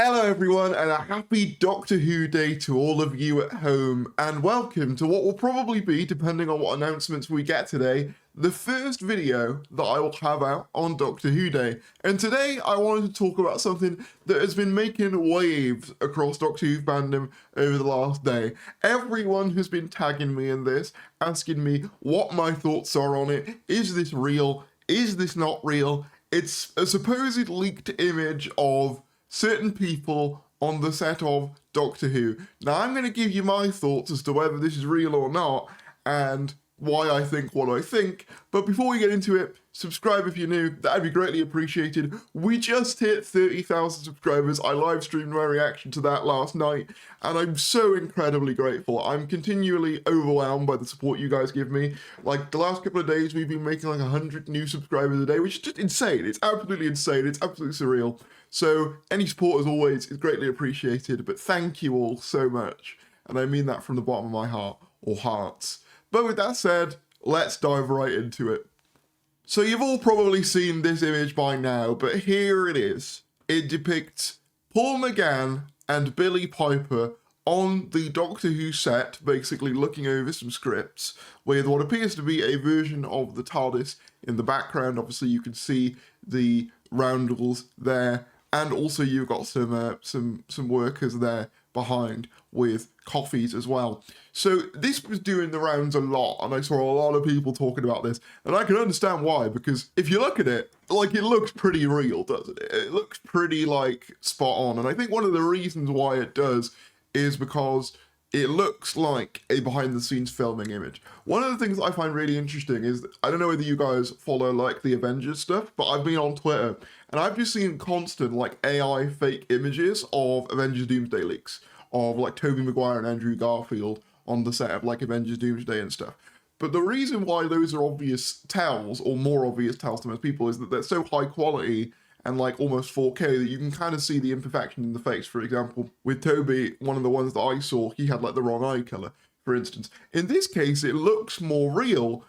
Hello everyone, and a happy Doctor Who day to all of you at home, and welcome to what will probably be, depending on what announcements we get today, the first video that I will have out on Doctor Who Day. And today I wanted to talk about something that has been making waves across Doctor Who fandom over the last day. Everyone has been tagging me in this, asking me what my thoughts are on it. Is this real? Is this not real? It's a supposed leaked image of certain people on the set of Doctor Who. Now I'm going to give you my thoughts as to whether this is real or not, and why I think what I think, but before we get into it, subscribe if you're new, that'd be greatly appreciated. We just hit 30,000 subscribers. I live streamed my reaction to that last night, and I'm so incredibly grateful. I'm continually overwhelmed by the support you guys give me. Like, the last couple of days, we've been making like 100 new subscribers a day, which is just insane. It's absolutely insane. It's absolutely surreal. So any support, as always, is greatly appreciated, but thank you all so much. And I mean that from the bottom of my heart, or hearts. But with that said, let's dive right into it. So you've all probably seen this image by now, but here it is. It depicts Paul McGann and Billie Piper on the Doctor Who set, basically looking over some scripts, with what appears to be a version of the TARDIS in the background. Obviously you can see the roundels there, and also you've got some workers there behind with coffees as well. So this was doing the rounds a lot, and I saw a lot of people talking about this, and I can understand why, because if you look at it, like, it looks pretty real, doesn't it? It looks pretty, like, spot on, and I think one of the reasons why it does is because it looks like a behind-the-scenes filming image. One of the things I find really interesting is, I don't know whether you guys follow, like, the Avengers stuff, but I've been on Twitter, and I've just seen constant, like, AI fake images of Avengers Doomsday leaks, of, like, Tobey Maguire and Andrew Garfield on the set of, like, Avengers Doomsday and stuff. But the reason why those are obvious tells, or more obvious tells to most people, is that they're so high quality and like almost 4K that you can kind of see the imperfection in the face. For example, with Toby, one of the ones that I saw, he had like the wrong eye color, for instance. In this case, it looks more real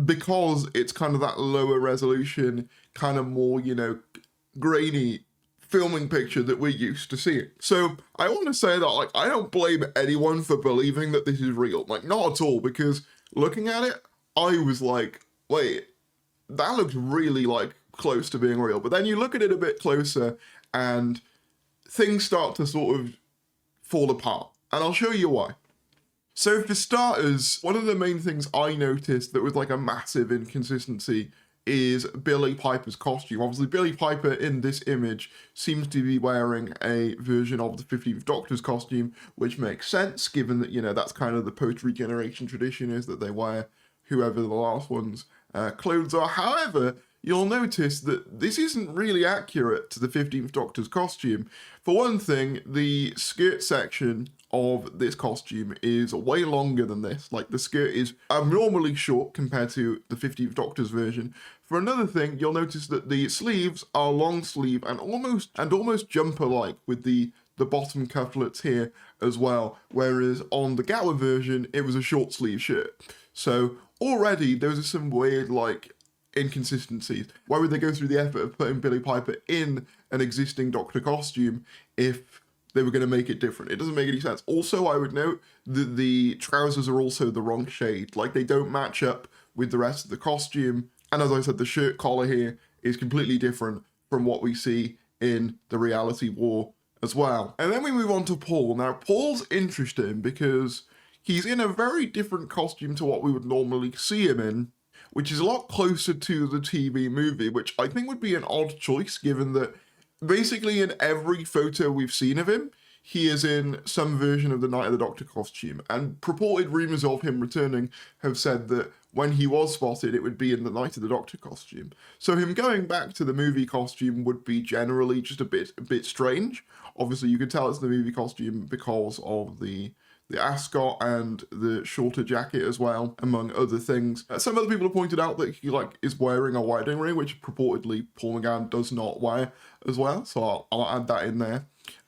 because it's kind of that lower resolution, kind of more, you know, grainy filming picture that we're used to seeing. So I want to say that, like, I don't blame anyone for believing that this is real, like, not at all, because looking at it, I was like, wait, that looks really, like, close to being real. But then you look at it a bit closer and things start to sort of fall apart, and I'll show you why. So for starters, one of the main things I noticed that was like a massive inconsistency is Billie Piper's costume. Obviously, Billie Piper in this image seems to be wearing a version of the 15th Doctor's costume, which makes sense, given that, you know, that's kind of the post-regeneration tradition, is that they wear whoever the last one's clothes are. However, you'll notice that this isn't really accurate to the 15th Doctor's costume. For one thing, the skirt section of this costume is way longer than this. Like, the skirt is abnormally short compared to the 15th Doctor's version. For another thing, you'll notice that the sleeves are long sleeve and almost jumper-like, with the bottom cufflets here as well, whereas on the Gower version, it was a short sleeve shirt. So already those are some weird, like, inconsistencies. Why would they go through the effort of putting Billie Piper in an existing Doctor costume if they were going to make it different? It doesn't make any sense. Also, I would note that the trousers are also the wrong shade. Like, they don't match up with the rest of the costume. And as I said, the shirt collar here is completely different from what we see in the Reality War as well. And then we move on to Paul. Now, Paul's interesting because he's in a very different costume to what we would normally see him in, which is a lot closer to the TV movie, which I think would be an odd choice, given that basically in every photo we've seen of him, he is in some version of the Night of the Doctor costume. And purported rumours of him returning have said that when he was spotted, it would be in the Night of the Doctor costume. So him going back to the movie costume would be generally just a bit strange. Obviously, you can tell it's the movie costume because of the ascot and the shorter jacket as well, among other things. Some other people have pointed out that he, like, is wearing a wedding ring, which purportedly Paul McGann does not wear as well, so I'll add that in there.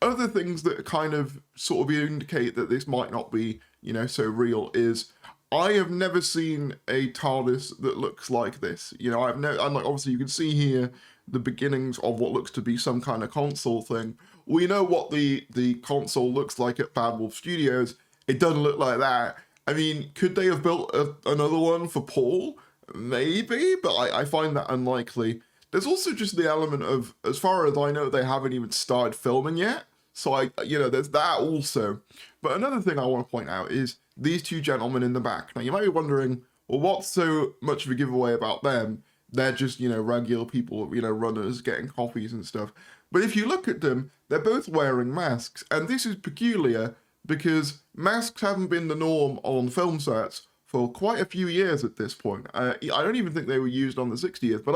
Other things that kind of sort of indicate that this might not be, you know, so real is I have never seen a TARDIS that looks like this. You know, I'm like, obviously you can see here the beginnings of what looks to be some kind of console thing. we know what the console looks like at Bad Wolf Studios. It doesn't look like that. I mean, could they have built another one for Paul? Maybe, but I find that unlikely. There's also just the element of, as far as I know, they haven't even started filming yet. So there's that also. But another thing I want to point out is these two gentlemen in the back. Now you might be wondering, well, what's so much of a giveaway about them? They're just, regular people, runners getting coffees and stuff. But if you look at them, they're both wearing masks. And this is peculiar because masks haven't been the norm on film sets for quite a few years at this point. I don't even think they were used on the 60th, but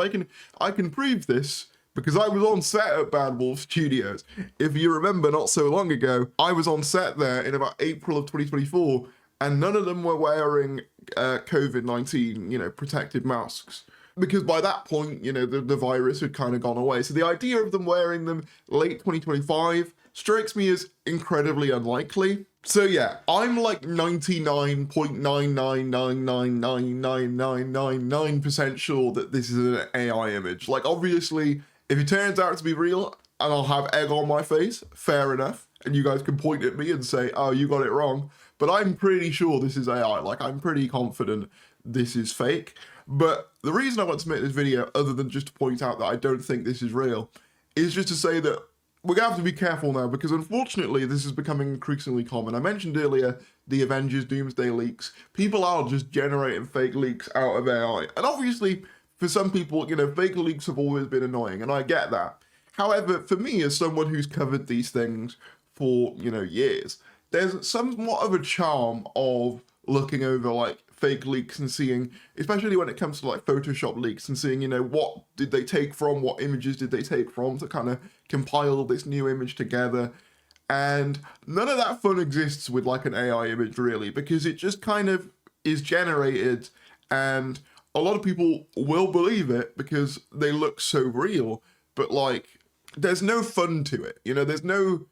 I can prove this because I was on set at Bad Wolf Studios. If you remember, not so long ago, I was on set there in about April of 2024, and none of them were wearing COVID-19, protected masks. Because by that point, the virus had kind of gone away. So the idea of them wearing them late 2025 strikes me as incredibly unlikely. So yeah, I'm like 99.999999999% sure that this is an AI image. Like, obviously, if it turns out to be real and I'll have egg on my face, fair enough. And you guys can point at me and say, oh, you got it wrong. But I'm pretty sure this is AI. Like, I'm pretty confident this is fake. But the reason I want to make this video, other than just to point out that I don't think this is real, is just to say that we're going to have to be careful now, because unfortunately this is becoming increasingly common. I mentioned earlier the Avengers Doomsday leaks. People are just generating fake leaks out of AI. And obviously, for some people, fake leaks have always been annoying, and I get that. However, for me, as someone who's covered these things for, years, there's somewhat of a charm of looking over, like, fake leaks and seeing, especially when it comes to like Photoshop leaks, and seeing, what did they take from, what images did they take from to kind of compile this new image together. And none of that fun exists with like an AI image really, because it just kind of is generated, and a lot of people will believe it because they look so real, but like there's no fun to it, there's no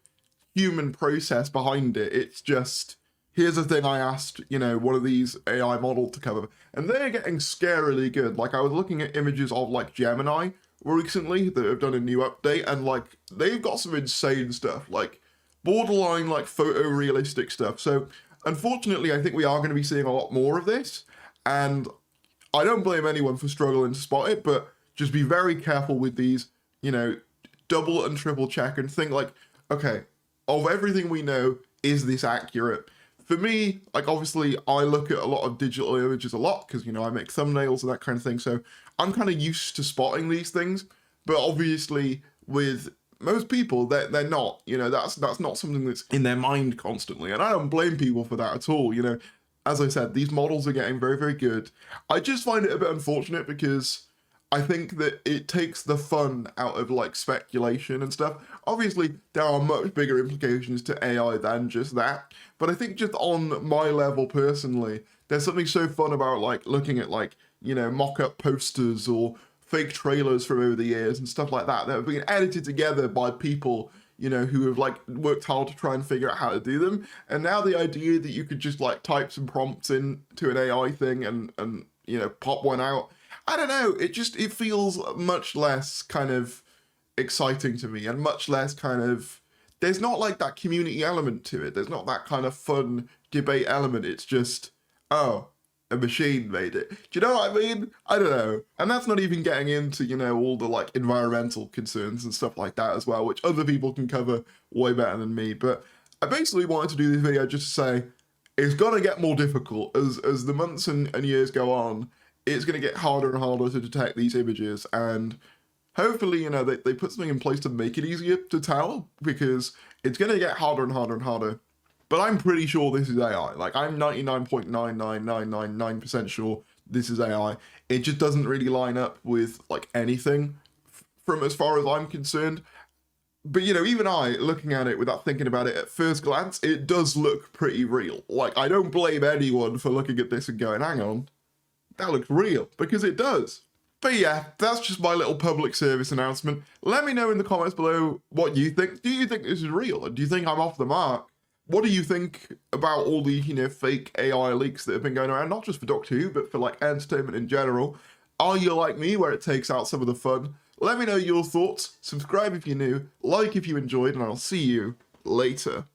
human process behind it. It's just, here's the thing I asked, one of these AI models to cover, and they're getting scarily good. Like, I was looking at images of like Gemini recently that have done a new update, and like they've got some insane stuff, like borderline like photorealistic stuff. So unfortunately, I think we are going to be seeing a lot more of this, and I don't blame anyone for struggling to spot it, but just be very careful with these, double and triple check and think like, okay, of everything we know, is this accurate? For me, like, obviously, I look at a lot of digital images a lot because, I make thumbnails and that kind of thing. So I'm kind of used to spotting these things. But obviously, with most people, they're not. That's not something that's in their mind constantly. And I don't blame people for that at all. As I said, these models are getting very, very good. I just find it a bit unfortunate because I think that it takes the fun out of like speculation and stuff. Obviously, there are much bigger implications to AI than just that. But I think just on my level personally, there's something so fun about like looking at like, mock-up posters or fake trailers from over the years and stuff like that have been edited together by people, who have like worked hard to try and figure out how to do them. And now the idea that you could just like type some prompts into an AI thing and pop one out, I don't know, it feels much less kind of exciting to me, and much less kind of, there's not like that community element to it. There's not that kind of fun debate element. It's just, oh, a machine made it. Do you know what I mean? I don't know. And that's not even getting into, all the like environmental concerns and stuff like that as well, which other people can cover way better than me. But I basically wanted to do this video just to say, it's gonna get more difficult as the months and years go on. It's going to get harder and harder to detect these images, and hopefully, they put something in place to make it easier to tell, because it's going to get harder and harder and harder. But I'm pretty sure this is AI. Like, I'm 99.99999% sure this is AI. It just doesn't really line up with, like, anything from as far as I'm concerned. But, even I, looking at it without thinking about it at first glance, it does look pretty real. Like, I don't blame anyone for looking at this and going, hang on, that looks real, because it does. But yeah, that's just my little public service announcement. Let me know in the comments below what you think. Do you think this is real? Or do you think I'm off the mark? What do you think about all these, fake AI leaks that have been going around, not just for Doctor Who, but for like entertainment in general? Are you like me, where it takes out some of the fun? Let me know your thoughts, subscribe if you're new, like if you enjoyed, and I'll see you later.